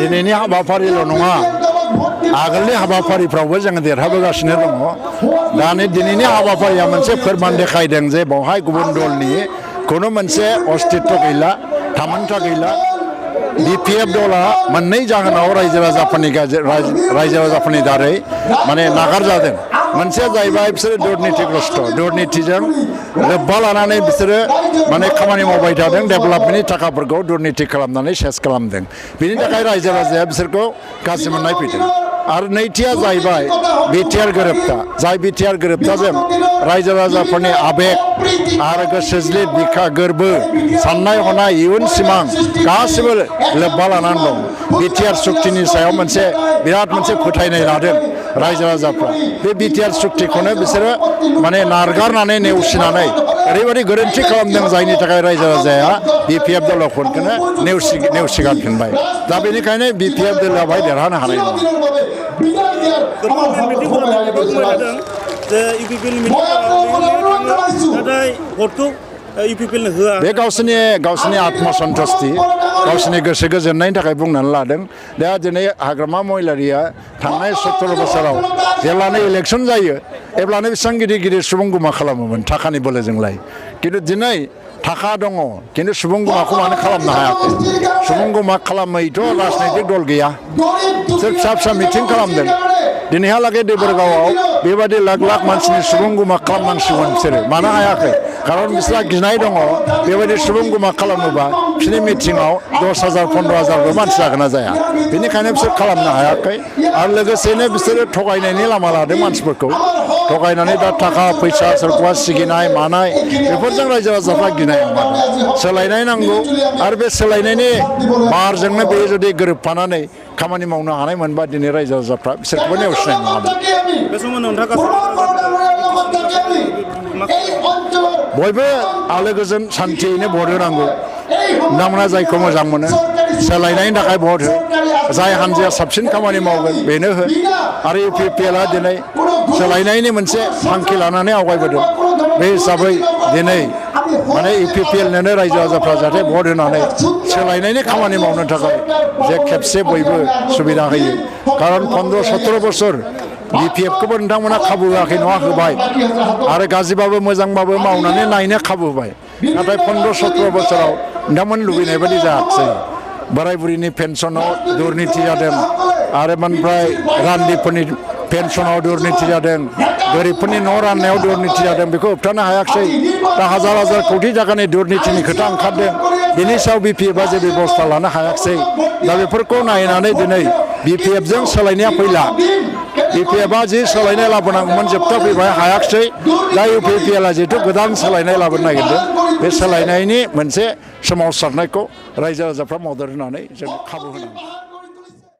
दिनैनि हाबाफारिल' नङा आगोलनि हाबाफारिफ्रावबो जोङो देरहाबोगासिनो दङ दानि दिनैनि हाबाफारिया मोनसे फोरमान देखायदों जे बेवहाय गुबुन दलनि खुनु मोनसे अस्तित्व गैला थामोनथा गैला BPF दला मोननै जाहोनाव रायजो राजाफोरनि दारै माने नागारजादों मोनसेया जाहैबाय बिसोरो दुर्नितिग्रस्त दुर्नितिजों लोब्बा लानानै बिसोरो माने खामानि मावबाय थादों डेभेलपमेन्टनि थाखाफोरखौ दुर्निति खालामनानै सेस खालामदों बेनि थाखाय रायजो राजाया बिसोरखौ गाज्रि मोननाय फैदों आरो नैथिया जाहैबाय बिटिआर गोरोबथा जाय बिटिआर गोरोबथाजों रायजो राजाफोरनि आबेग आरो गोसो ज्लिद बिखा गोरबो साननाय हनाय इयुन सिमां गासिबो लोब्बा लानानै दं बिटिआर सुक्तिनि सायाव मोनसे बिराद मोनसे फोथायनाय लादों रायजो राजाफ्रा बे बिटिआर सुक्तिखौनो बिसोरो माने नारगारनानै नेवसिनानै ओरैबायदि गोरोन्थि खालामदों जायनि थाखाय रायजो राजाया BPF दलखौनो नेवसिगारफिनबाय दा बेनिखायनो BPF दला बेवहाय देरहानो हानाय नङा बे गावसोरनि आत्मसन्तुष्टि गावसोरनि गोसो गोजोननायनि थाखाय बुंनानै लादों दा दिनै हाग्रामा महिलारिया थांनाय 17 बोसोराव जेब्लानो इलेक्सन जायो अब्लानो बेसेबां गिदिर गिदिर सुबुं गुमा खालामोमोन थाखानि बोलोजोंलाय खिन्थु दिनै थाखा दङ खिन्थु सुबुं गुमाखौ मानो खालामनो हायाखै सुबुं गुमा खालामैथ' राजनैतिक दल गैया बिसोर फिसा फिसा मिटिं खालामदों दिनैहालागै देबरगावआव बेबायदि लाख लाख मानसिनि सुबुं गुमा खालामनांसिगौमोन बिसोरो मानो हायाखै खारन बिसोरहा गिनाय दङ बेबायदि सुबुं गुमा खालामोबा बिसोरनि मिटिङाव 10,000 15,000 मानसि जागोन ना जाया बेनिखायनो बिसोर खालामनो हायाखै आरो लोगोसेनो बिसोरो थगायनायनि लामा लादों मानसिफोरखौ थगायनानै दा थाखा फैसा सोरखौबा सिगिनाय मानाय बेफोरजों रायजो राजाफ्रा गिनाय सोलायनाय नांगौ आरो बे सोलायनायनि बारजोंनो बे जुदि गोरोबफानानै खामानि मावनो हानाय मोनबा दिनै रायजो राजाफ्रा बिसोरखौबो नेवसिनाय नङामोन बयबो आलो गोजोन सान्थियैनो भट होनांगौ नोंथांमोना जायखौ मोजां मोनो सोलायनायनि थाखाय भट हो जाय हान्जाया साबसिन खामानि मावगोन बेनो हो आरो UPPLआ दिनै सोलायनायनि मोनसे थांखि लानानै आवगायबोदों बे हिसाबै दिनै माने UPPLनो रायजो राजाफ्रा जाहाथे भट होनानै सोलायनायनि खामानि मावनो थाखाय जे खेबसे बयबो सुबिदा होयो खारन 15-17 बोसोर BPFखौबो नोंथांमोना खाबु होआखै नङा होबाय आरो गाज्रिबाबो मोजांबाबो मावनानै नायनो खाबु होबाय नाथाय 15-17 बोसोराव नोंथांमोन लुबैनाय बायदि जायाखिसै बोराय बुरिनि पेन्सनाव दुर्निति जादों आरो ओमफ्राय रान्दिफोरनि पेन्सनाव दुर्निति जादों गोरिबफोरनि न' राननायाव दुर्निति जादों बेखौ होबथानो हायाखिसै दा हाजार हाजार कौटि थाखानि दुर्नितिनि खोथा ओंखारदों बेनि सायाव BPFआ जे बेबस्था लानो हायाखिसै दा बेफोरखौ नायनानै दिनै BPFजों सोलायनाया फैला BPFआ जि सोलायनाय लाबोनांगौमोन जोबथा फैबाय हायाखिसै दा UPPLआ जिहेतु गोदान सोलायनाय लाबोनो नागिरदों बे सोलायनायनि मोनसे सोमावसारनायखौ रायजो राजाफ्रा मदद होनानै जों खाबु होनांगौ